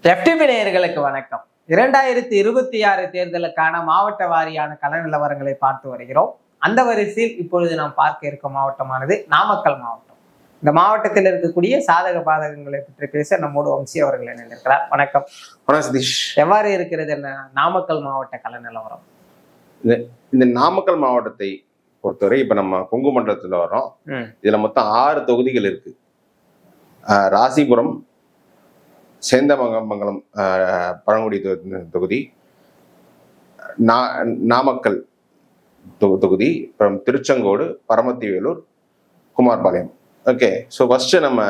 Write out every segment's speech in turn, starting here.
FTP நேயர்களுக்கு வணக்கம். 2026 தேர்தலுக்கான மாவட்ட வாரியான கள நிலவரங்களை பார்த்து வருகிறோம். அந்த வரிசையில் இப்பொழுது நாம் பார்க்க இருக்கும் மாவட்டமானது நாமக்கல் மாவட்டம். இந்த மாவட்டத்தில் இருக்கக்கூடிய சாதக பாதகங்களை பற்றி பேச நம்மோடு வம்சி அவர்கள் இணைந்திருக்கிறார். வணக்கம். சதீஷ். எவ்வாறு இருக்கிறது என்ன நாமக்கல் மாவட்ட கள நிலவரம்? இந்த நாமக்கல் மாவட்டத்தை பொறுத்தவரை இப்ப நம்ம கொங்கு மண்டலத்துல வரோம். இதுல மொத்தம் 6 தொகுதிகள் இருக்கு. ராசிபுரம், சேந்தமங்கலம் பழங்குடி தொகுதி, நாமக்கல் தொகுதி, அப்புறம் Tiruchengode, Paramathivelur, Kumarapalayam. Okay, so first நம்ம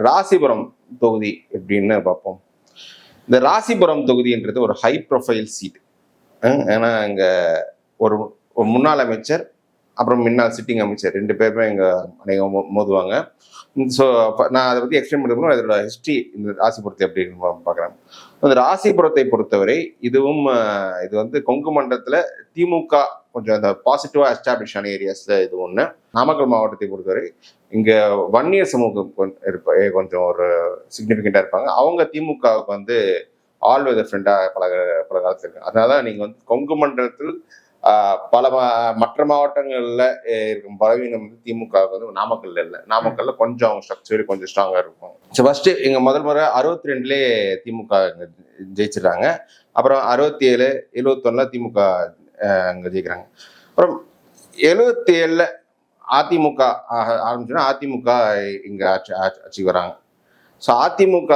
ராசிபுரம் தொகுதி எப்படின்னு பார்ப்போம். இந்த ராசிபுரம் தொகுதின்றது ஒரு ஹை ப்ரொஃபைல் சீட். ஏன்னா இங்க ஒரு முன்னாள் அமைச்சர் அப்புறம் முன்னாள் சிட்டிங் அமைச்சர் 2 பேருமே இங்கே அநேகம் மோதுவாங்க. ஸோ நான் அதை பற்றி எக்ஸ்பிளைன் பண்ணுறதுக்கும் இதோட ஹிஸ்ட்ரி இந்த ராசிபுரத்தை அப்படின்னு பார்க்குறேன். அந்த ராசிபுரத்தை பொறுத்தவரை இது வந்து கொங்கு மண்டலத்தில் திமுக கொஞ்சம் அந்த பாசிட்டிவாக எஸ்டாப்ளிஷ் ஆன ஏரியாஸில் இது ஒன்று. நாமக்கல் மாவட்டத்தை பொறுத்தவரை இங்கே வன்னியர் சமூகம் கொஞ்சம் ஒரு சிக்னிஃபிகண்டாக இருப்பாங்க. அவங்க திமுகவுக்கு வந்து ஆல் வித் ஃப்ரெண்டாக பல காலத்தில் இருக்காங்க. அதனால நீங்கள் வந்து கொங்கு மண்டலத்தில் பல மற்ற மாவட்டங்கள்ல இருக்கும் பலவீனம் வந்து திமுக வந்து நாமக்கல்ல இல்லை. நாமக்கல்ல கொஞ்சம் ஸ்ட்ரக்சர் கொஞ்சம் ஸ்ட்ராங்கா இருக்கும். ஃபர்ஸ்ட் இங்க முதல் முறை 62 திமுக ஜெயிச்சிடறாங்க. அப்புறம் 67, 71 திமுக அங்க ஜெயிக்கிறாங்க. அப்புறம் 77 அதிமுக ஆரம்பிச்சோன்னா அதிமுக இங்க ஆட்சிக்கு வராங்க. ஸோ அதிமுக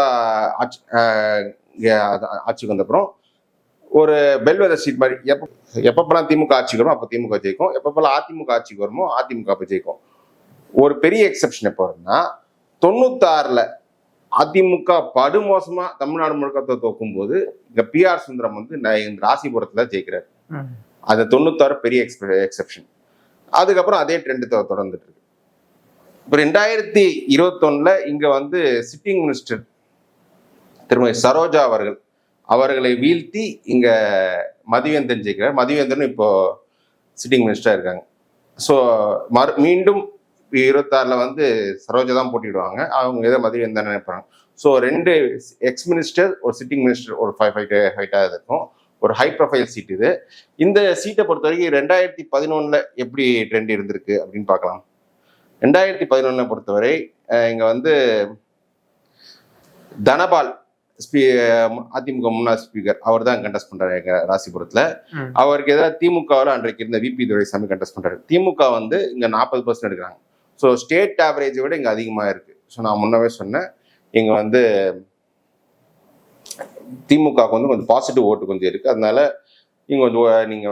ஆட்சிக்கு வந்த அப்புறம் ஒரு பெல்வெதர் சீட் மாதிரி எப்பப்பெல்லாம் திமுக ஆட்சிக்கு வருமோ அப்போ திமுக ஜெயிக்கும், எப்பப்பெல்லாம் அதிமுக ஆட்சிக்கு வருமோ அதிமுக அப்போ ஜெயிக்கும். ஒரு பெரிய எக்ஸப்ஷன் எப்போ வரும்னா 96 அதிமுக படுமோசமா தமிழ்நாடு முழுக்க தோக்கும் போது இங்க PR சுந்தரம் வந்து இந்த ராசிபுரத்துல ஜெயிக்கிறாரு. அது 96 பெரிய எக்ஸப்ஷன். அதுக்கப்புறம் அதே ட்ரெண்ட் தொடர்ந்துட்டு இருக்கு. இப்போ 2021 இங்க வந்து சிட்டிங் மினிஸ்டர் திருமதி சரோஜா அவர்களை வீழ்த்தி இங்க மதிவேந்தன் ஜெயிக்கிறார். மதிவேந்தன் இப்போ சிட்டிங் மினிஸ்டரா இருக்காங்க. ஸோ மீண்டும் 26 வந்து சரோஜா தான் போட்டிடுவாங்க. அவங்க ஏதோ மதிவேந்தன் நினைப்பாங்க. ஸோ 2 எக்ஸ் மினிஸ்டர் ஒரு சிட்டிங் மினிஸ்டர் ஒரு ஃபைட்டாக இருக்கும். ஒரு ஹை ப்ரொஃபைல் சீட் இது. இந்த சீட்டை பொறுத்த வரைக்கும் 2011 எப்படி ட்ரெண்ட் இருந்திருக்கு அப்படின்னு பார்க்கலாம். 2011 பொறுத்தவரை இங்க வந்து தனபால் அதிமுக முன்னாள் ஸ்பீக்கர் அவர் தான் கண்டெஸ்ட் பண்றாரு எங்க ராசிபுரத்துல. அவருக்கு எதிராக திமுகவில் அன்றைக்கு இருந்த VP துரைசாமி கண்டெஸ்ட் பண்றாரு. திமுக வந்து இங்க 40% எடுக்கிறாங்க. ஸோ ஸ்டேட் ஆவரேஜை விட இங்க அதிகமா இருக்கு. ஸோ நான் முன்னவே சொன்னேன், இங்க வந்து திமுக வந்து கொஞ்சம் பாசிட்டிவ் ஓட்டு கொஞ்சம் இருக்கு. அதனால இங்க கொஞ்சம் நீங்க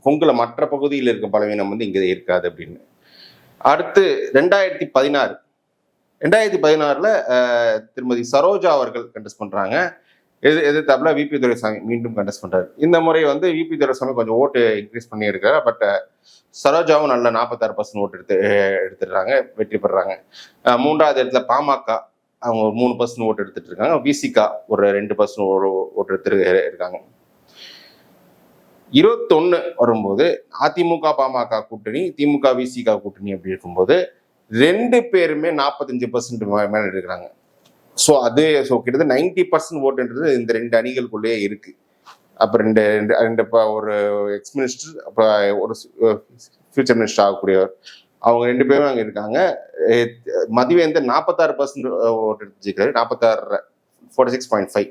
கொங்குல மற்ற பகுதியில் இருக்க பலவீனம் வந்து இங்க இருக்காது அப்படின்னு. அடுத்து 2016 திருமதி சரோஜா அவர்கள் கண்டெஸ்ட் பண்றாங்க. எதிர்த்தாப்புல VP துரைசாமி மீண்டும் கண்டெஸ்ட் பண்றாரு. இந்த முறை வந்து VP துரைசாமி கொஞ்சம் ஓட்டு இன்க்ரீஸ் பண்ணி இருக்காரு. பட் சரோஜாவும் நல்ல 46% ஓட்டு எடுத்துடுறாங்க, வெற்றி பெறாங்க. 3வது இடத்துல பாமக அவங்க 3% ஓட்டு எடுத்துட்டு இருக்காங்க. VCK ஒரு 2% ஓட்டு எடுத்து இருக்காங்க. 21 வரும்போது அதிமுக பாமக கூட்டணி, திமுக VCK கூட்டணி அப்படி இருக்கும்போது 2 பேருமே 45% மேல எடுக்கிறாங்க. ஸோ கிட்டத்தட்ட 90% ஓட்டுன்றது இந்த 2 அணிகளுக்குள்ளேயே இருக்கு. அப்புறம் ரெண்டு ஒரு எக்ஸ் மினிஸ்டர் அப்புறம் ஒரு ஃபியூச்சர் மினிஸ்டர் ஆகக்கூடியவர் அவங்க 2 பேரும் அங்கே இருக்காங்க. மதிவேந்தன் 46% ஓட்டு எடுத்துக்கிறாரு. 46.5.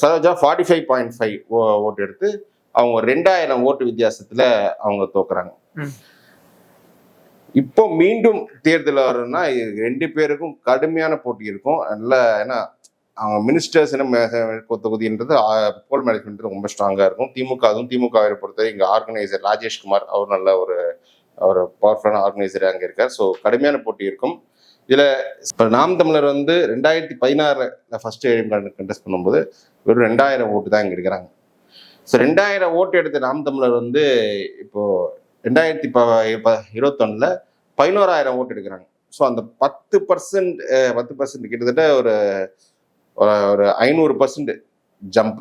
சரோஜா 45.5 ஓட்டு எடுத்து அவங்க 2000 ஓட்டு வித்தியாசத்துல அவங்க தோக்குறாங்க. இப்போ மீண்டும் தேர்தல் வரும்னா 2 பேருக்கும் கடுமையான போட்டி இருக்கும். நல்ல ஏன்னா அவங்க மினிஸ்டர்ஸ் தொகுதின்றது போல் மேனேஜ்மெண்ட் ரொம்ப ஸ்ட்ராங்கா இருக்கும். திமுகவை பொறுத்தவரை இங்க ஆர்கனைசர் ராஜேஷ்குமார் அவர் நல்ல ஒரு பவர்ஃபுல்லான ஆர்கனைசர் அங்கே இருக்கார். ஸோ கடுமையான போட்டி இருக்கும். இதுல இப்போ நாம் தமிழர் வந்து 2016 ஃபர்ஸ்ட் கண்டெஸ்ட் பண்ணும்போது வெறும் 2000 ஓட்டு தான் இங்க எடுக்கிறாங்க. ஸோ 2000 ஓட்டு எடுத்த நாம் தமிழர் வந்து இப்போ 2021 11,000 ஓட்டு எடுக்கிறாங்க. ஸோ அந்த 10% கிட்டத்தட்ட ஒரு 500% ஜம்ப்.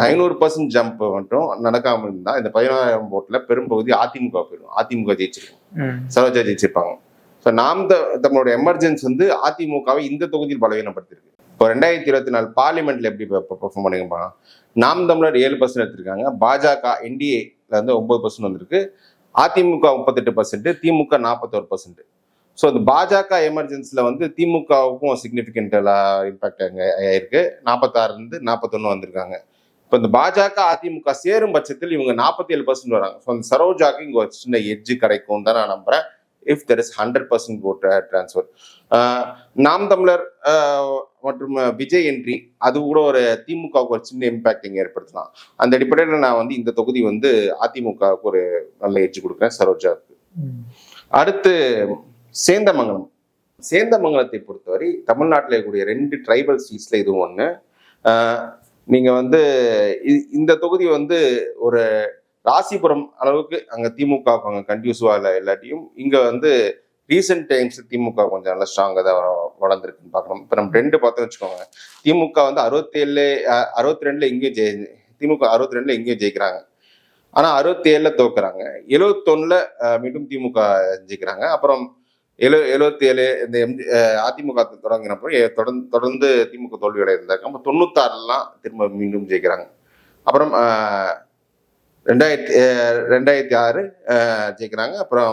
500% ஜம்ப் மட்டும் நடக்காம இருந்தா இந்த 11,000 ஓட்டுல பெரும்பகுதி அதிமுக போயிடும். அதிமுக ஜெயிச்சிருக்கும், சரோஜா ஜெயிச்சிருப்பாங்க. ஸோ நம்மளோட எமர்ஜென்சி வந்து அதிமுகவை இந்த தொகுதியில் பலவீனப்படுத்திருக்கு. இப்போ 2024 பார்லிமெண்ட்ல எப்படி பெர்ஃபார்ம் பண்ணிருப்பாங்க? நாம் தமிழர் 7% எடுத்திருக்காங்க, பாஜக என்டிஏல வந்து 9% வந்திருக்கு, அதிமுக 38%, திமுக 41%. ஸோ இந்த பாஜக எமர்ஜென்சில வந்து திமுகவுக்கும் சிக்னிஃபிகண்ட் இம்பாக்ட் ஆயிருக்கு. 46 41 வந்திருக்காங்க. இப்போ இந்த பாஜக அதிமுக சேரும் பட்சத்தில் இவங்க 47% வராங்க. ஸோ அந்த சரோஜாக்கு இங்க ஒரு சின்ன எட்ஜ் கிடைக்கும் தான் நான் நம்புறேன். If there is 100% vote transfer. நாம் தமிழர் மற்றும் விஜய் என்ட்ரி அது கூட ஒரு திமுகவுக்கு ஒரு சின்ன இம்பாக்ட் இங்கே ஏற்படுத்தலாம். அந்த அடிப்படையில் நான் வந்து இந்த தொகுதி வந்து அதிமுகவுக்கு ஒரு நல்ல எட்ஜ் கொடுக்குறேன் சரோஜாவுக்கு. அடுத்து சேந்தமங்கலம். சேந்தமங்கலத்தை பொறுத்தவரை தமிழ்நாட்டில் இருக்கக்கூடிய 2 ட்ரைபல் சீட்ஸ்ல இது ஒன்று. நீங்க வந்து இந்த தொகுதி வந்து ஒரு ராசிபுரம் அளவுக்கு அங்க திமுக அங்க கண்டியூசிவா இல்லை இல்லாட்டியும் இங்க வந்து ரீசெண்ட் டைம்ஸ் திமுக கொஞ்சம் நல்லா ஸ்ட்ராங்கா தான் வளர்ந்துருக்குன்னு பார்க்கணும். இப்போ நம்ம 2 பார்த்தோம் வச்சுக்கோங்க, திமுக வந்து 62 இங்கேயும் திமுக 62 இங்கேயும் ஜெயிக்கிறாங்க. ஆனா 67 தோக்குறாங்க, 71 மீண்டும் திமுக ஜெயிக்கிறாங்க. அப்புறம் 77 இந்த அதிமுக தொடங்கினப்போ தொடர்ந்து திமுக தோல்வி அடைந்தாங்க. அப்போ 96 திரும்ப மீண்டும் ஜெயிக்கிறாங்க. அப்புறம் 2006 ஜெயிக்கிறாங்க. அப்புறம்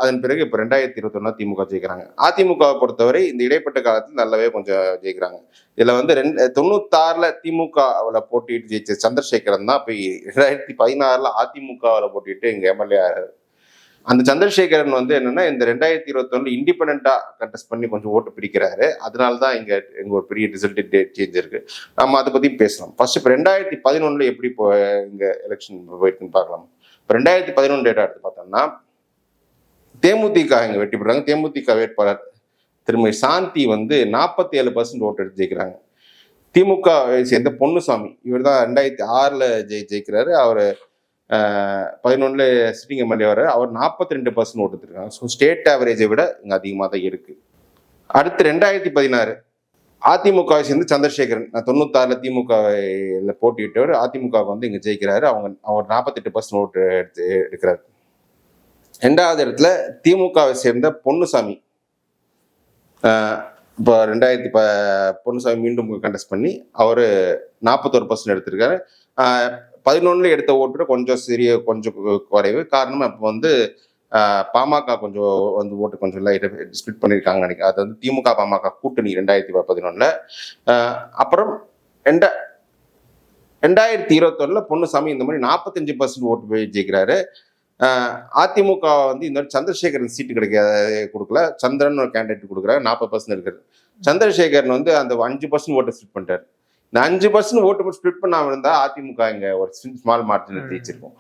அதன் பிறகு இப்போ 2021 திமுக ஜெயிக்கிறாங்க. அதிமுகவை பொறுத்தவரை இந்த இடைப்பட்ட காலத்தில் நல்லாவே கொஞ்சம் ஜெயிக்கிறாங்க. இதுல வந்து 96 திமுகவில் போட்டிட்டு ஜெயிச்ச சந்திரசேகரன் தான் போய் 2016 அதிமுகவில் போட்டிட்டு இங்க எம்எல்ஏ ஆகிறாரு. அந்த சந்திரசேகரன் வந்து என்னன்னா இந்த 2021 இண்டிபெண்டா கண்டெஸ்ட் பண்ணி கொஞ்சம் ஓட்டு பிரிக்கிறாரு. அதனாலதான் இங்க ஒரு பெரிய ரிசல்ட் சேஞ்ச் இருக்கு. நம்ம அதை பத்தி பேசலாம். ஃபர்ஸ்ட் இப்போ 2011 எப்படி இங்க எலெக்ஷன் போயிட்டுன்னு பார்க்கலாம். இப்போ 2011 டேட்டா எடுத்து பார்த்தோம்னா தேமுதிக இங்க வெற்றி பெறாங்க. தேமுதிக வேட்பாளர் திருமதி சாந்தி வந்து 47% ஓட்டு எடுத்து ஜெயிக்கிறாங்க. திமுக சேர்ந்த பொன்னுசாமி இவர் தான் 2006 ஜெயிக்கிறாரு. அவரு 11 சிட்டிங் எம்எல்ஏ வர அவர் 42% ஓட்டு எடுத்திருக்காங்க. ஸோ ஸ்டேட் ஆவரேஜை விட இங்க அதிகமாக தான் இருக்கு. அடுத்து 2016 அதிமுகவை சேர்ந்து சந்திரசேகரன் 96 திமுக போட்டியிட்டவர் அதிமுக வந்து இங்க ஜெயிக்கிறாரு. அவர் 48% ஓட்டு எடுக்கிறாரு. 2வது இடத்துல திமுகவை சேர்ந்த பொன்னுசாமி இப்போ பொன்னுசாமி மீண்டும் கண்டெஸ்ட் பண்ணி அவரு 41% எடுத்திருக்காரு. 11 எடுத்த ஓட்டு கொஞ்சம் குறைவு. காரணம் அப்போ வந்து பாமக கொஞ்சம் வந்து ஓட்டு கொஞ்சம் ஸ்பிளிட் பண்ணியிருக்காங்க நினைக்கிறேன். அது வந்து திமுக பாமக கூட்டணி 2011. அப்புறம் 2021 பொன்னுசாமி இந்த மாதிரி 45% ஓட்டு போய் ஜெயிக்கிறாரு. அதிமுக வந்து இந்த சந்திரசேகரன் சீட்டு கொடுக்கல, சந்திரன் ஒரு கேண்டிடேட் கொடுக்குறாரு, 40% இருக்கிறது. சந்திரசேகரன் வந்து அந்த 5% ஓட்டை ஸ்பிளிட் பண்ணிட்டாரு. இந்த 5% ஓட்டு ஸ்பிளிட் பண்ணாம இருந்தா அதிமுக இங்க ஒரு ஸ்மால் மார்ஜின் ஜெயிச்சிருக்கும்.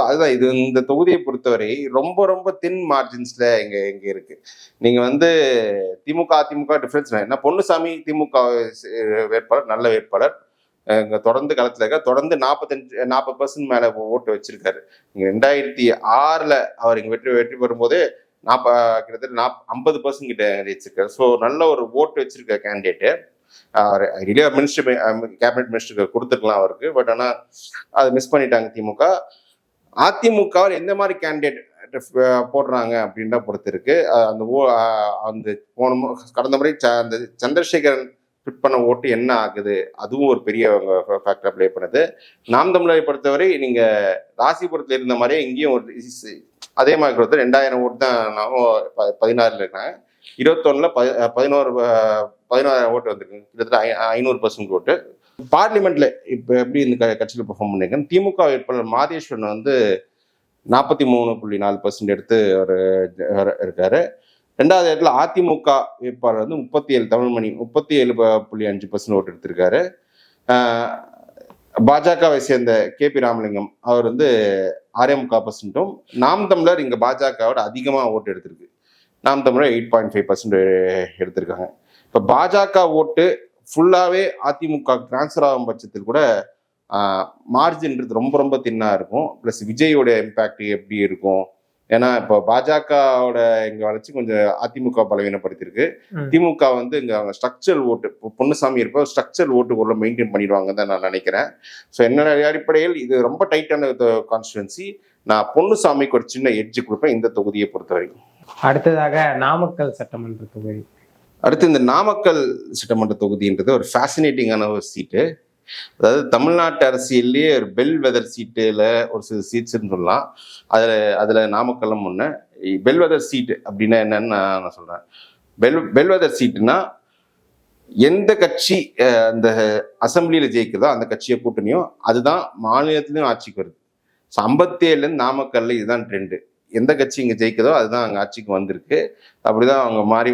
அதுதான் இது. இந்த தொகுதியை பொறுத்தவரை ரொம்ப ரொம்ப தின் மார்ஜின்ஸ்ல இங்க இருக்கு. நீங்க வந்து திமுக அதிமுக டிஃபரன்ஸ் என்ன, பொன்னுசாமி திமுக வேட்பாளர் நல்ல வேட்பாளர், தொடர்ந்து களத்துல இருக்க, தொடர்ந்து 40% மேல ஓட்டு வச்சிருக்காரு. நீங்க 2006 அவர் இங்க வெற்றி பெறும்போது கிட்டத்தட்ட 50% கிட்ட ஜெயிச்சிருக்காரு. ஸோ நல்ல ஒரு ஓட்டு வச்சிருக்க கேண்டிடேட்டு. மினிஸ்டர் கேபினட் மினிஸ்டருக்கு கொடுத்துருக்கலாம் அவருக்கு. பட் ஆனா அதை மிஸ் பண்ணிட்டாங்க திமுக. அதிமுக எந்த மாதிரி கேண்டிடேட் போடுறாங்க அப்படின்ற பொறுத்து இருக்கு. அந்த கடந்த முறை அந்த சந்திரசேகரன் ஃபிட் பண்ண ஓட்டு என்ன ஆகுது, அதுவும் ஒரு பெரிய ஃபேக்டர் ப்ளே பண்ணுது. நாம் தமிழரை பொறுத்தவரை நீங்க ராசிபுரத்துல இருந்த மாதிரியே இங்கேயும் ஒரு அதே மாதிரி கொடுத்து 2000 ஓட்டு தான் 16 இருக்காங்க. 21 11 ஓட்டு வந்திருக்கு, கிட்டத்தட்ட 500% ஓட்டு. பார்லிமெண்ட்ல இப்ப எப்படி இந்த கட்சியில் பெர்ஃபார்ம் பண்ணிருக்கேன், திமுக வேட்பாளர் மாதேஸ்வரன் வந்து 43.4% எடுத்து அவர் இருக்காரு. 2வது இடத்துல அதிமுக வேட்பாளர் வந்து 37 தமிழ்மணி 37.5% ஓட்டு எடுத்திருக்காரு. பாஜகவை சேர்ந்த KP ராமலிங்கம் அவர் வந்து 6.4%. நாம் தமிழர் இங்க பாஜகவோட அதிகமா ஓட்டு எடுத்திருக்கு. நாம் தமிழர் 8.5% எடுத்திருக்காங்க. இப்ப பாஜக ஓட்டு ஃபுல்லாவே அதிமுக டிரான்ஸ்ஃபர் ஆகும் பட்சத்தில் கூட மார்ஜின்றது ரொம்ப ரொம்ப தின்னா இருக்கும். பிளஸ் விஜயோட இம்பாக்ட் எப்படி இருக்கும், ஏன்னா இப்போ பாஜகவோட இங்க வளர்ச்சி கொஞ்சம் அதிமுக பலவீனப்படுத்திருக்கு. திமுக வந்து இங்க அவங்க ஸ்ட்ரக்சரல் ஓட்டு, பொன்னுசாமி இருப்ப ஸ்ட்ரக்சரல் ஓட்டு உள்ள மெயின்டைன் பண்ணிடுவாங்கன்னு தான் நான் நினைக்கிறேன். ஸோ என்னோட அடிப்படையில் இது ரொம்ப டைட்டான கான்ஸ்டிடுவன்சி. நான் பொன்னுசாமிக்கு ஒரு சின்ன எட்ஜ் கொடுப்பேன் இந்த தொகுதியை பொறுத்த வரைக்கும். அடுத்ததாக நாமக்கல் சட்டமன்ற தொகுதி. அடுத்து இந்த நாமக்கல் சட்டமன்ற தொகுதின்றது ஒரு ஃபேசினேட்டிங்கான ஒரு சீட்டு. அதாவது தமிழ்நாட்டு அரசியல்லையே ஒரு பெல் வெதர் சீட்டுல ஒரு சில சீட்ஸ்ன்னு சொல்லலாம். அதுல நாமக்கல்லும் ஒண்ணு. பெல் வெதர் சீட் அப்படின்னா என்னன்னு நான் சொல்றேன். பெல்வெதர் சீட்டுனா எந்த கட்சி அந்த அசம்பிளியில ஜெயிக்கிறதோ அந்த கட்சியை கூட்டணியோ அதுதான் மாநிலத்திலையும் ஆட்சிக்கு வருது. 57 நாமக்கல்ல இதுதான் ட்ரெண்டு. எந்த கட்சி இங்க ஜெயிக்கிறதோ அதுதான் அங்க ஆட்சிக்கு வந்திருக்கு. அப்படிதான் அவங்க மாறி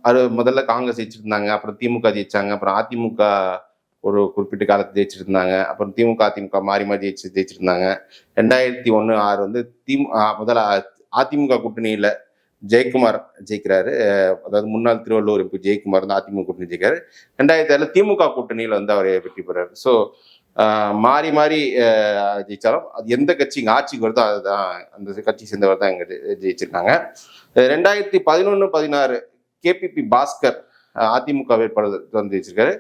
அது முதல்ல காங்கிரஸ் ஜெயிச்சிருந்தாங்க, அப்புறம் திமுக ஜெயிச்சாங்க, அப்புறம் அதிமுக ஒரு குறிப்பிட்ட காலத்து ஜெயிச்சிருந்தாங்க, அப்புறம் திமுக அதிமுக மாறி மாறி ஜெயிச்சிருந்தாங்க. 2001 6 வந்து முதல்ல அதிமுக கூட்டணியில ஜெயக்குமார் ஜெயிக்கிறாரு. அதாவது முன்னாள் திருவள்ளூர் எம்பி ஜெயக்குமார் வந்து அதிமுக கூட்டணி ஜெயிக்கிறாரு. 2007 திமுக கூட்டணியில வந்து அவர் வெற்றி பெறாரு. ஸோ மாறி மாறி ஜெயிச்சாலும் அது எந்த கட்சி இங்கே ஆட்சிக்கு வருதோ அதுதான் அந்த கட்சி சேர்ந்தவர் தான் இங்கே ஜெயிச்சிருக்காங்க. 2011-16 கேபிபி பாஸ்கர் அதிமுக வேட்பாளர் வந்து ஜெயிச்சிருக்காரு.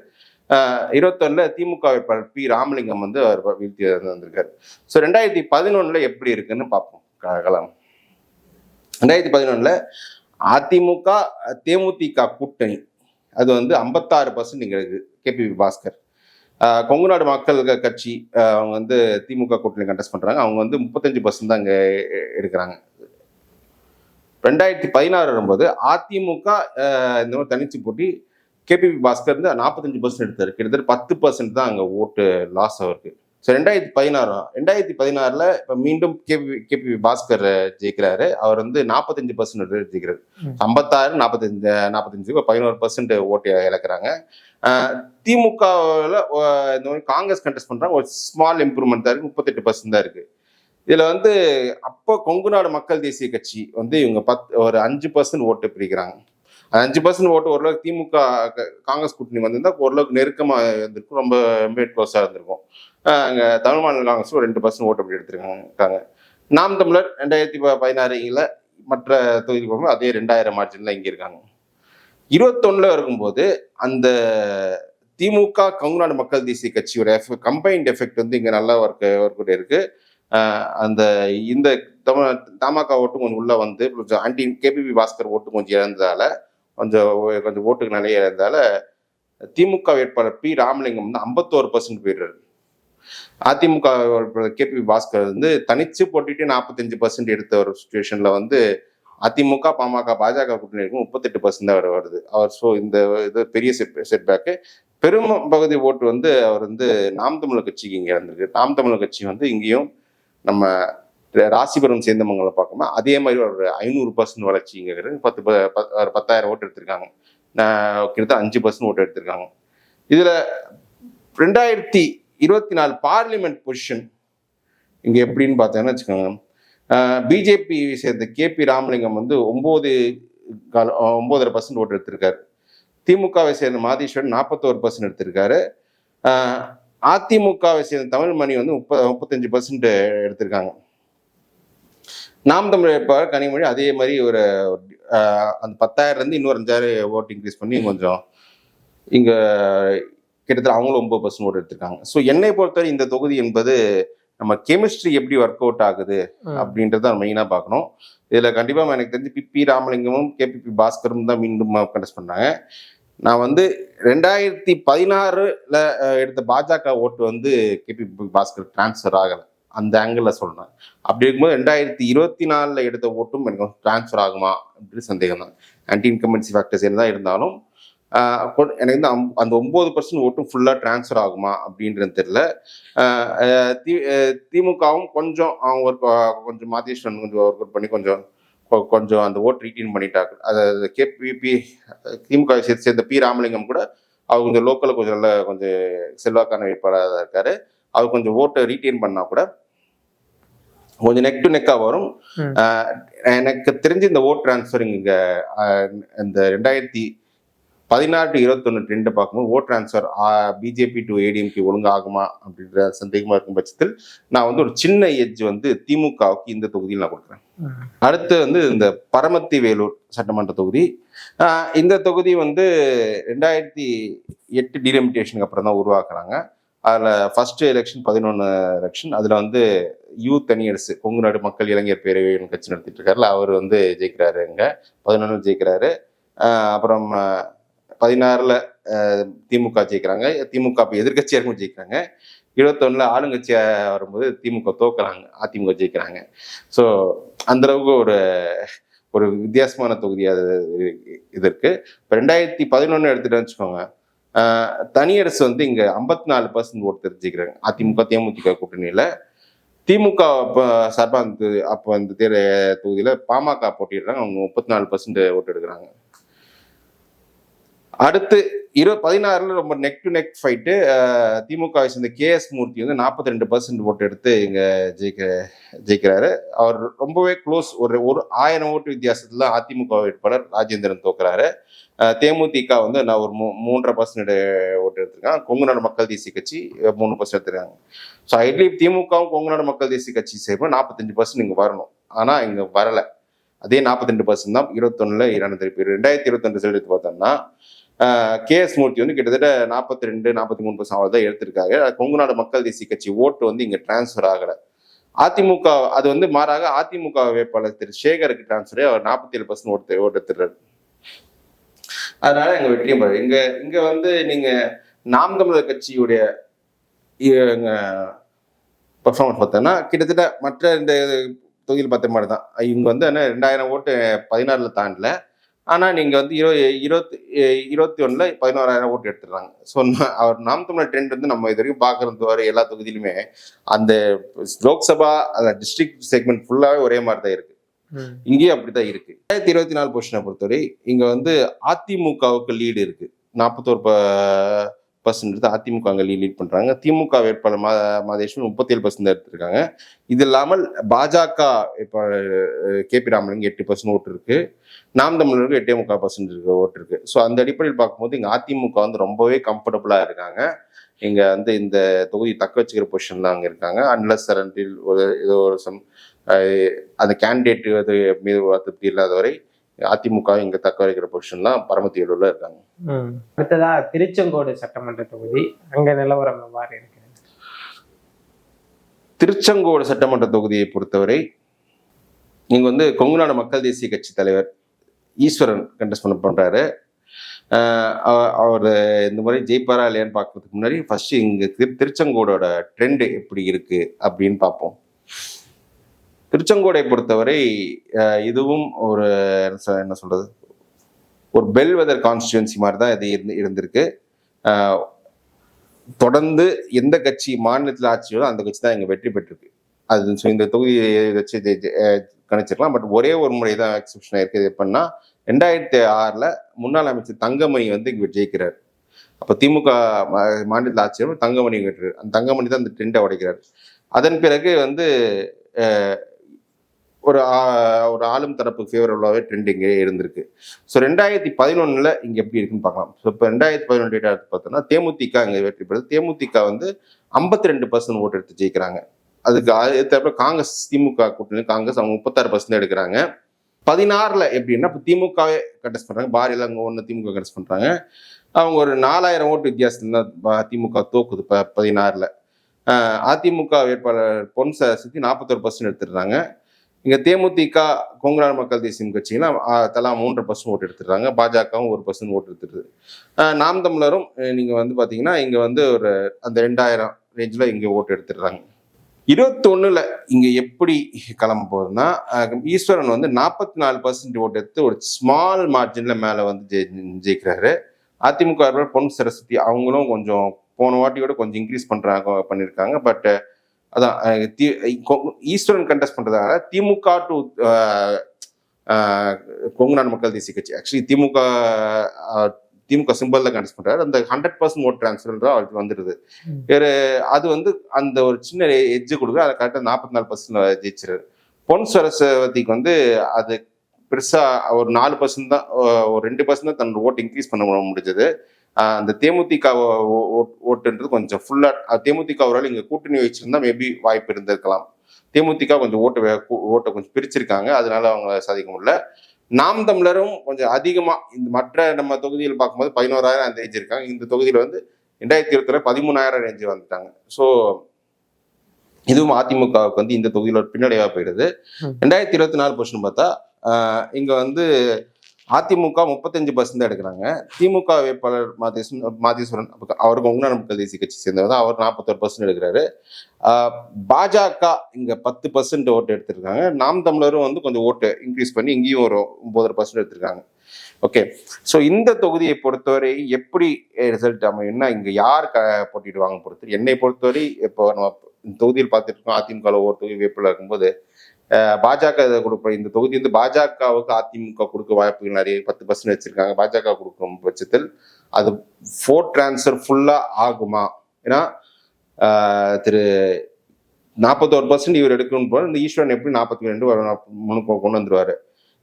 21 திமுக வேட்பாளர் பி ராமலிங்கம் வந்து அவர் வீழ்த்தி வந்திருக்காரு. ஸோ 2011 எப்படி இருக்குன்னு பார்ப்போம் கலாம். 2011 அதிமுக தேமுதிக கூட்டணி அது வந்து 56% இங்க இருக்கு. கேபிபி பாஸ்கர் கொங்கு நாடு மக்கள் கட்சி அவங்க வந்து திமுக கூட்டணி கண்டெஸ்ட் பண்றாங்க. அவங்க வந்து 35% தான் இங்க எடுக்கிறாங்க. 2016 வரும்போது அதிமுக இந்த மாதிரி தனிச்சு போட்டி கேபிபி பாஸ்கர் வந்து 45% எடுத்தாரு. கிட்டத்தட்ட 10% தான் அங்க ஓட்டு லாஸ் அவருக்கு. ஸோ 2016 இப்போ மீண்டும் கேபிபி பாஸ்கர் ஜெயிக்கிறாரு. அவர் வந்து 45% ஜெயிக்கிறாரு. 56 45 11% ஓட்டு இழக்கிறாங்க. திமுகவில் இந்த மாதிரி காங்கிரஸ் கண்டெஸ்ட் பண்றாங்க. ஒரு ஸ்மால் இம்ப்ரூவ்மெண்ட் தான் இருக்கு, 38% தான் இருக்கு. இதுல வந்து அப்போ கொங்கு நாடு மக்கள் தேசிய கட்சி வந்து இவங்க ஒரு 5% ஓட்டு பிரிக்கிறாங்க. 5% ஓட்டு ஓரளவுக்கு திமுக காங்கிரஸ் கூட்டணி வந்திருந்தா ஓரளவுக்கு நெருக்கமா இருந்திருக்கும், ரொம்ப க்ளோஸா இருந்திருக்கும். அங்க தமிழ் மாநில காங்கிரஸ் 2% ஓட்டு அப்படி எடுத்திருக்காங்க. நாம் தமிழர் 2016 மற்ற தொகுதி போகும்போது அதே 2000 மார்ஜின்ல இங்க இருக்காங்க. 21 இருக்கும்போது அந்த திமுக கொங்கு நாடு மக்கள் தேசிய கட்சியோட கம்பைன்ட் எஃபெக்ட் வந்து இங்க நல்லா ஒர்க் இருக்கு. அந்த இந்த தமாக ஓட்டு கொஞ்சம் உள்ள வந்து கொஞ்சம் ஆன்டி கேபிபி பாஸ்கர் ஓட்டு கொஞ்சம் இழந்ததால கொஞ்சம் ஓட்டுக்கு நிறைய இழந்ததால திமுக வேட்பாளர் பி ராமலிங்கம் வந்து 51% போயிடுறாரு. அதிமுக கேபிபி பாஸ்கர் வந்து தனிச்சு போட்டிட்டு 45% எடுத்த ஒரு சுச்சுவேஷன்ல வந்து அதிமுக பாமக பாஜக கூட்டணி இருக்கும் 38% தான் வருது அவர். ஸோ இந்த இது பெரிய செட்பேக்கு. பெரும் பகுதி ஓட்டு வந்து அவர் வந்து நாம் தமிழர் கட்சிக்கு இங்கே இறந்திருக்கு. நாம் தமிழர் கட்சி வந்து இங்கேயும் நம்ம ராசிபுரம் சேர்ந்தவங்களை பார்க்கணுமா அதே மாதிரி ஒரு 500% வளர்ச்சி இங்கே இருக்கு. 10,000 ஓட்டு எடுத்திருக்காங்க. கிட்டத்தட்ட 5% ஓட்டு எடுத்திருக்காங்க. இதுல 2024 பார்லிமெண்ட் பொசிஷன் இங்க எப்படின்னு பார்த்தோம்னா வச்சுக்கோங்க, பிஜேபி சேர்ந்த கேபி ராமலிங்கம் வந்து 9.5% ஓட்டு எடுத்திருக்காரு. திமுகவை சேர்ந்த மாதீஸ்வரன் 41% எடுத்திருக்காரு. அதிமுகவை சேர்ந்த தமிழ்மணி வந்து 35% எடுத்திருக்காங்க. நாம் தமிழ் வேட்பாளர் கனிமொழி அதே மாதிரி ஒரு அந்த 10,000 இன்னொரு 5,000 ஓட்டு இன்க்ரீஸ் பண்ணி கொஞ்சம் இங்க கிட்டத்தட்ட அவங்களும் 9% ஓட்டு எடுத்திருக்காங்க. ஸோ என்னை பொறுத்தவரை இந்த தொகுதி என்பது நம்ம கெமிஸ்ட்ரி எப்படி ஒர்க் அவுட் ஆகுது அப்படின்றத மெயினா பார்க்கணும். இதுல கண்டிப்பா எனக்கு தெரிஞ்சு பி ராமலிங்கமும் கேபிபி பாஸ்கரும் தான் மீண்டும் கண்டெஸ்ட் பண்ணாங்க. நான் வந்து 2016 எடுத்த பாஜக ஓட்டு வந்து கேபிபி பாஸ்கர் டிரான்ஸ்ஃபர் ஆகலை, அந்த ஆங்கிள் சொல்றேன். அப்படி இருக்கும்போது 2024 எடுத்த ஓட்டும் எனக்கு டிரான்ஸ்ஃபர் ஆகுமா அப்படின்னு சந்தேகம் தான். ஆன்டி இன்கம்பன்சி ஃபேக்டர்ஸ் தான் இருந்தாலும் எனக்கு வந்து அந்த 9% ஓட்டும் ஃபுல்லா டிரான்ஸ்ஃபர் ஆகுமா அப்படின்றது தெரியல. திமுகவும் கொஞ்சம் அவங்க கொஞ்சம் மாதீஸ்வரன் கொஞ்சம் ஒர்க் அவுட் பண்ணி கொஞ்சம் அந்த ஓட்டு ரீட்டைன் பண்ணிட்டாங்க. அதாவது கேபிபி திமுக சேர்ந்த பி ராமலிங்கம் கூட அவர் கொஞ்சம் லோக்கலில் கொஞ்சம் நல்ல கொஞ்சம் செல்வாக்கான வேட்பாளராக இருக்காரு. அவர் கொஞ்சம் ஓட்டை ரீட்டைன் பண்ணா கூட கொஞ்சம் நெக் டு நெக்கா வரும். எனக்கு தெரிஞ்சு இந்த ஓட் டிரான்ஸ்ஃபரிங் இங்க இந்த 2016-21 ட்ரெண்டை பார்க்கும்போது vote transfer BJP to ADMK ஒழுங்காகுமா அப்படின்ற சந்தேகமா இருக்கும் பட்சத்தில் நான் வந்து ஒரு சின்ன எட்ஜ் வந்து திமுகவுக்கு இந்த தொகுதியில் நான் கொடுக்குறேன். அடுத்து வந்து இந்த பரமத்தி வேலூர் சட்டமன்ற தொகுதி. இந்த தொகுதி வந்து 2008 டீலிமிட்டேஷனுக்கு அப்புறம் தான் உருவாக்குறாங்க. அதில் ஃபர்ஸ்ட் எலெக்ஷன் 11 எலெக்ஷன். அதில் வந்து யூத் அணியரசு கொங்கு நாடு மக்கள் இளைஞர் பேரவை கட்சி நடத்திட்டு இருக்காருல, அவர் வந்து ஜெயிக்கிறாரு. இங்கே 11 ஜெயிக்கிறாரு. அப்புறம் 16ல் திமுக ஜெயிக்கிறாங்க. திமுக இப்போ எதிர்கட்சியாக இருக்கும் ஜெயிக்கிறாங்க. 21ல் ஆளுங்கட்சியா வரும்போது திமுக தோக்குறாங்க, அதிமுக ஜெயிக்கிறாங்க. ஸோ அந்த அளவுக்கு ஒரு ஒரு வித்தியாசமான தொகுதி அது இது இருக்கு. இப்போ 2011 எடுத்துட்டு வச்சுக்கோங்க, தனியரசு வந்து இங்க 54% ஓட்டு தெரிஞ்சுக்கிறாங்க அதிமுக தேமுதிக கூட்டணியில. திமுக சார்பா அப்போ அந்த தொகுதியில பாமக போட்டிடுறாங்க, அவங்க 34% ஓட்டு எடுக்கிறாங்க. அடுத்து 16ல் ரொம்ப நெக் டு நெக் ஃபைட்டு. திமுகவை சேர்ந்த KS மூர்த்தி வந்து 42% ஓட்டு எடுத்து இங்க ஜெயிக்கிறாரு. அவர் ரொம்பவே க்ளோஸ், ஒரு 1000 ஓட்டு வித்தியாசத்துல அதிமுக வேட்பாளர் ராஜேந்திரன் தோக்குறாரு. தேமுதிக வந்து நான் ஒரு 3.5% ஓட்டு எடுத்திருக்காங்க. கொங்கு நாடு மக்கள் தேசிய கட்சி 3% எடுத்திருக்காங்க. ஸோ ஐட்லி திமுகவும் கொங்கு நாடு மக்கள் தேசிய கட்சி சேர்ப்போம் 45% இங்க வரணும். ஆனா இங்க வரல. அதே 42% தான் 21ல் நடந்திருக்கு. 2022 ரிசல்ட் எடுத்து பார்த்தோம்னா KS மூர்த்தி வந்து கிட்டத்தட்ட 42-43% அவள் தான் எடுத்திருக்காங்க. கொங்கு நாடு மக்கள் தேசிய கட்சி ஓட்டு வந்து இங்க டிரான்ஸ்ஃபர் ஆகல. அதிமுக அது வந்து மாறாக அதிமுக வேட்பாளர் திரு சேகருக்கு டிரான்ஸ்ஃபர், அவர் 47% ஓட்டு எடுத்துறாரு. அதனால எங்க வெற்றியும் இங்க வந்து நீங்க நாம் தமிழர் கட்சியுடைய பெர்ஃபார்மன்ஸ் பார்த்தோம்னா கிட்டத்தட்ட மற்ற இந்த தொகுதியில் பார்த்த மாதிரி தான். இவங்க வந்து 2000 ஓட்டு 16ல் தாண்டல. ஆனால் நீங்கள் வந்து 21ல் 11,000 ஓட்டு எடுத்துடுறாங்க. ஸோ அவர் நாம் தமிழர் ட்ரெண்ட் வந்து நம்ம இது வரைக்கும் பார்க்குறது வரை எல்லா தொகுதியிலுமே அந்த லோக்சபா அந்த டிஸ்ட்ரிக்ட் செக்மெண்ட் ஃபுல்லாகவே ஒரே மாதிரி தான் இருக்கு. இங்கேயும் அப்படித்தான் இருக்கு. 2024 பொசிஷனை பொறுத்தவரை இங்க வந்து அதிமுகவுக்கு லீடு இருக்கு. 41% அதிமுக அங்க லீட் பண்றாங்க. திமுக வேட்பாளர் மாதேஸ்வரன் 37% எடுத்திருக்காங்க. இது இல்லாமல் பாஜக வேட்பாளர் KP ராமலிங்கம் 8% ஓட்டு இருக்கு. நாம் தமிழருக்கு 8.3% ஓட்டு இருக்கு. ஸோ அந்த அடிப்படையில் பார்க்கும்போது இங்க அதிமுக வந்து ரொம்பவே கம்ஃபர்டபுளா இருக்காங்க. இங்க வந்து இந்த தொகுதி தக்க வச்சுக்கிற பொசிஷன்ல அங்க இருக்காங்க. அன்லஸ் சரண்டில் ஏதோ ஒரு அந்த கேண்டிடேட் மீது திருப்தி இல்லாத வரை அதிமுக இங்க தக்க வைக்கிற பொசிஷன்லாம் பரமத்தியூர்ல இருக்காங்க. அடுத்ததா திருச்செங்கோடு சட்டமன்ற தொகுதி, அங்க நிலவரம் எவ்வாறு இருக்கு? திருச்செங்கோடு சட்டமன்ற தொகுதியை பொறுத்தவரை இங்க வந்து கொங்கு நாடு மக்கள் தேசிய கட்சி தலைவர் ஈஸ்வரன் கண்டெஸ்ட் பண்றாரு. அவர் இந்த முறை ஜெயிப்பாரா இல்லையான்னு பார்க்கறதுக்கு முன்னாடி ஃபர்ஸ்ட் இங்க திருச்செங்கோடோட ட்ரெண்ட் எப்படி இருக்கு அப்படின்னு பார்ப்போம். திருச்செங்கோடை பொறுத்தவரை இதுவும் ஒரு என்ன சொல்றது, ஒரு பெல்வெதர் கான்ஸ்டிடுவன்சி மாதிரி தான் இது இருந்திருக்கு. தொடர்ந்து எந்த கட்சி மாநிலத்தில் ஆட்சியோ அந்த கட்சி தான் இங்க வெற்றி பெற்றிருக்கு. அது இந்த தொகுதியை வச்சு கணிச்சிருக்கலாம். பட் ஒரே ஒரு முறை தான் எக்ஸெப்ஷன் இருக்குது. எப்படின்னா 2006ல் முன்னாள் அமைச்சர் தங்கமணி வந்து இங்க ஜெயிக்கிறார். அப்போ திமுக மாநிலத்தில் ஆட்சியோ தங்கமணி வெற்றி, அந்த தங்கமணி தான் அந்த ட்ரெண்டை உடைக்கிறார். அதன் பிறகு வந்து ஒரு ஆளும் தரப்பு ஃபேவரபுளாகவே ட்ரெண்ட் இங்கே இருந்திருக்கு. ஸோ 2011ல் இங்கே எப்படி இருக்குன்னு பார்க்கலாம். ஸோ இப்போ 2011 டேட்டா எடுத்து பார்த்தோம்னா தேமுதிக இங்கே வெற்றி பெறுது. தேமுதிக வந்து 52% ஓட்டு எடுத்து ஜெயிக்கிறாங்க. அதுக்கு ஏற்ற காங்கிரஸ் திமுக கூட்டணி காங்கிரஸ் அவங்க 36% எடுக்கிறாங்க. 16ல் எப்படின்னா இப்போ திமுகவே கண்டெஸ்ட் பண்ணுறாங்க. பாரியில் அங்கே ஒன்று திமுக கண்டெஸ்ட் பண்ணுறாங்க. அவங்க ஒரு 4000 ஓட்டு வித்தியாசத்தில் தான் திமுக தோக்குது. இப்போ 16ல் அதிமுக வேட்பாளர் பொன் சரஸ்வதி 41% எடுத்துடுறாங்க. இங்க தேமுதிக கொங்கு நாடு மக்கள் தேசிய கட்சிலாம் தலா 3% ஓட்டு எடுத்துடுறாங்க. பாஜகவும் 1% ஓட்டு எடுத்துடுது. நாம் தமிழரும் நீங்க வந்து பாத்தீங்கன்னா இங்க வந்து ஒரு அந்த 2000 ரேஞ்சில் இங்க ஓட்டு எடுத்துடுறாங்க. 21ல் இங்க எப்படி கிளம்ப போகுதுன்னா ஈஸ்வரன் வந்து 44% ஓட்டு எடுத்து ஒரு ஸ்மால் மார்ஜின்ல மேல வந்து ஜெயிக்கிறாரு. அதிமுக பொன் சரஸ்வதி அவங்களும் கொஞ்சம் போன வாட்டியோட கொஞ்சம் இன்க்ரீஸ் பண்ணியிருக்காங்க. பட் அதான் ஈஸ்வரன் கண்டெஸ்ட் பண்றதால திமுக டு கொங்கு நாடு மக்கள் தேசிய கட்சி ஆக்சுவலி திமுக சிம்பிள் தான் கண்டெஸ்ட் பண்றாரு. அந்த 100% ஓட் டிரான்ஸ்ஃபர் தான் அவருக்கு வந்துடுது. வேறு அது வந்து அந்த ஒரு சின்ன எட்ஜு கொடுக்குற அதை கரெக்டாக 44% ஜெயிச்சிருது. பொன் சரஸ்வதிக்கு வந்து அது பெருசா ஒரு 4% தான், ஒரு 2% தான் தன்னோட ஓட்டு இன்க்ரீஸ் பண்ண முடிஞ்சது. அந்த தேமுதிக ஓட்டுன்றது கொஞ்சம் ஃபுல்லா தேமுதிக ஒரு இங்க கூட்டணி வச்சிருந்தா மேபி வாய்ப்பு இருந்திருக்கலாம். தேமுதிக கொஞ்சம் ஓட்டை கொஞ்சம் பிரிச்சிருக்காங்க, அதனால அவங்க சாதிக்க முடியல. நாம் தமிழரும் கொஞ்சம் அதிகமா இந்த மற்ற நம்ம தொகுதியில் பார்க்கும்போது 11,000 அந்த ரேஞ்ச் இருக்காங்க. இந்த தொகுதியில வந்து 2020 13,000 ரேஞ்சு வந்துட்டாங்க. ஸோ இதுவும் அதிமுகவுக்கு வந்து இந்த தொகுதியில பின்னடைவா போயிடுது. 2024 பொசிஷன் பார்த்தா இங்க வந்து அதிமுக 35% எடுக்கிறாங்க. திமுக வேட்பாளர் மாதேஸ்வரன் அவருக்கு உங்களான மக்கள் தேசிய கட்சி சேர்ந்தவர் தான், அவர் 41% எடுக்கிறாரு. பாஜக இங்க 10% ஓட்டு எடுத்திருக்காங்க. நாம் தமிழரும் வந்து கொஞ்சம் ஓட்டு இன்க்ரீஸ் பண்ணி இங்கேயும் ஒரு 9% எடுத்திருக்காங்க. ஓகே, ஸோ இந்த தொகுதியை பொறுத்தவரை எப்படி ரிசல்ட் அமையும்னா, இங்க யார் போட்டிடுவாங்க பொறுத்து. என்னை பொறுத்தவரை இப்போ நம்ம தொகுதியில் பார்த்துட்டு இருக்கோம், அதிமுக ஒவ்வொரு தொகுதி வேட்பாளர் இருக்கும்போது பாஜக இதை கொடுப்ப இந்த தொகுதி வந்து பாஜகவுக்கு அதிமுக கொடுக்க வாய்ப்புகள் நிறைய 10% வச்சிருக்காங்க. பாஜக கொடுக்கும் பட்சத்தில் அது ஃபோர்ட் டிரான்ஸ்ஃபர் ஃபுல்லா ஆகுமா? ஏன்னா திரு 41% இவர் எடுக்கணும் போல, இந்த ஈஸ்வரன் எப்படி 42 கொண்டு வந்துருவாரு.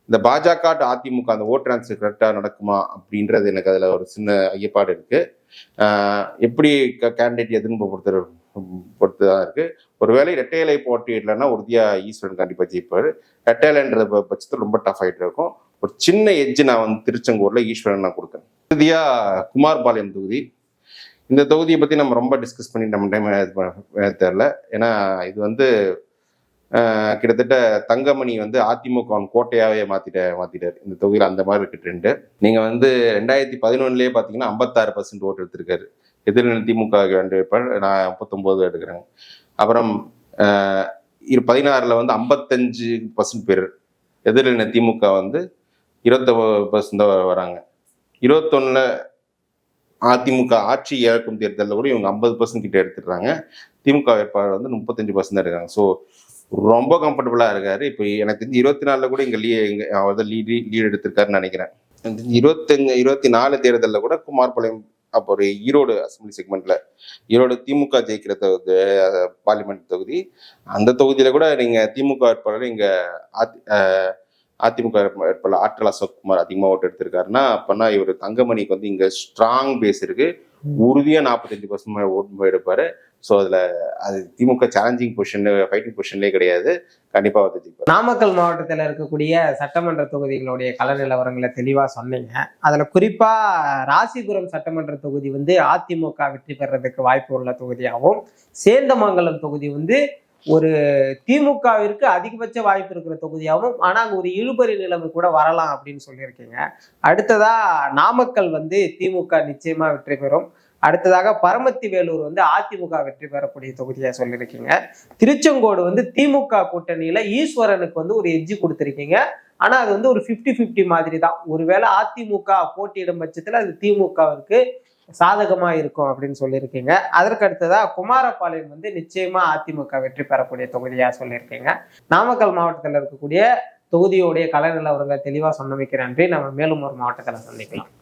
இந்த பாஜக அதிமுக அந்த ஓட் டிரான்ஸ்ஃபர் கரெக்டா நடக்குமா அப்படின்றது எனக்கு அதுல ஒரு சின்ன ஐயப்பாடு இருக்கு. எப்படி கேண்டிடேட் எதுன்னு பொறுத்துதான் இருக்கு. ஒருவேளை இரட்டை இலை போட்டியிடலன்னா உறுதியா ஈஸ்வரன் கண்டிப்பா ஜெயிப்பாரு. இரட்டை இலைன்ற பட்சத்தில் ரொம்ப டஃப் ஆயிட்டு இருக்கும். ஒரு சின்ன எட்ஜ் நான் வந்து திருச்செங்கோடுல ஈஸ்வரன் நான் கொடுக்குறேன். இறுதியா குமார்பாளையம் தொகுதி. இந்த தொகுதியை பத்தி நம்ம ரொம்ப டிஸ்கஸ் பண்ணி நம்ம டைம் தெரியல. ஏன்னா இது வந்து கிட்டத்தட்ட தங்கமணி வந்து அதிமுக கோட்டையாவே மாத்திட்டாரு இந்த தொகுதியில். அந்த மாதிரி இருக்கு ட்ரெண்டு. நீங்க வந்து 2011 பாத்தீங்கன்னா 56% ஓட்டு எடுத்திருக்காரு. எதிர்நிலை திமுக 2 வேட்பாளர், நான் 39 எடுக்கிறேன். அப்புறம் 16 வந்து 55% பேர், எதிர்நிலை திமுக வந்து 21% வராங்க. 21 அதிமுக ஆட்சி இழக்கும் தேர்தலில் கூட இவங்க 50% கிட்ட எடுத்துடுறாங்க. திமுக வேட்பாளர் வந்து 35% எடுக்கிறாங்க. ஸோ ரொம்ப கம்ஃபர்டபுளா இருக்காரு. இப்போ எனக்கு தெரிஞ்சு 24 கூட இங்க அவர் தான் லீட் எடுத்திருக்காருன்னு நினைக்கிறேன். 24 தேர்தலில் கூட குமார்பாளையம், அப்போ ஒரு ஈரோடு அசம்பிளி செக்மெண்ட்ல ஈரோடு திமுக ஜெயிக்கிற பார்லிமெண்ட் தொகுதி, அந்த தொகுதியில கூட நீங்க திமுக வேட்பாளர் இங்க அதிமுக வேட்பாளர் ஆற்றல் அசோக்குமார் அதிகமா ஓட்டு எடுத்திருக்காருன்னா, அப்பன்னா இவர் தங்கமணிக்கு வந்து இங்க ஸ்ட்ராங் பேஸ் இருக்கு. உறுதியா 45% ஓட்டு எடுப்பாரு. ஸோ அதுல அது திமுக சேலஞ்சிங் பொசிஷன், ஃபைட்டிங் பொசிஷன்லேயே கிடையாது. கண்டிப்பா வந்து ஜெயிப்பார். நாமக்கல் மாவட்டத்தில் இருக்கக்கூடிய சட்டமன்ற தொகுதிகளுடைய கள நிலவரங்களை தெளிவா சொன்னீங்க. அதுல குறிப்பா ராசிபுரம் சட்டமன்ற தொகுதி வந்து அதிமுக வெற்றி பெறதுக்கு வாய்ப்பு உள்ள தொகுதியாகவும், சேந்தமங்கலம் தொகுதி வந்து ஒரு திமுகவிற்கு அதிகபட்ச வாய்ப்பு இருக்கிற தொகுதியாகவும், ஆனா அங்க ஒரு இழுபறி நிலைமை கூட வரலாம் அப்படின்னு சொல்லியிருக்கீங்க. அடுத்ததா நாமக்கல் வந்து திமுக நிச்சயமா வெற்றி பெறும். அடுத்ததாக பரமத்தி வேலூர் வந்து அதிமுக வெற்றி பெறக்கூடிய தொகுதியா சொல்லியிருக்கீங்க. திருச்செங்கோடு வந்து திமுக கூட்டணியில ஈஸ்வரனுக்கு வந்து ஒரு எட்ஜ் கொடுத்திருக்கீங்க. ஆனா அது வந்து ஒரு 50-50 மாதிரி தான். ஒருவேளை அதிமுக போட்டியிடும் பட்சத்துல அது திமுகவிற்கு சாதகமா இருக்கும் அப்படின்னு சொல்லியிருக்கீங்க. அதற்கு அடுத்ததா குமாரபாளையம் வந்து நிச்சயமா அதிமுக வெற்றி பெறக்கூடிய தொகுதியா சொல்லியிருக்கீங்க. நாமக்கல் மாவட்டத்தில் இருக்கக்கூடிய தொகுதியோடைய கள நிலவரங்களை தெளிவா சொன்னமைக்கு நன்றி. நம்ம மேலும் ஒரு மாவட்டத்தில் சந்திக்கலாம்.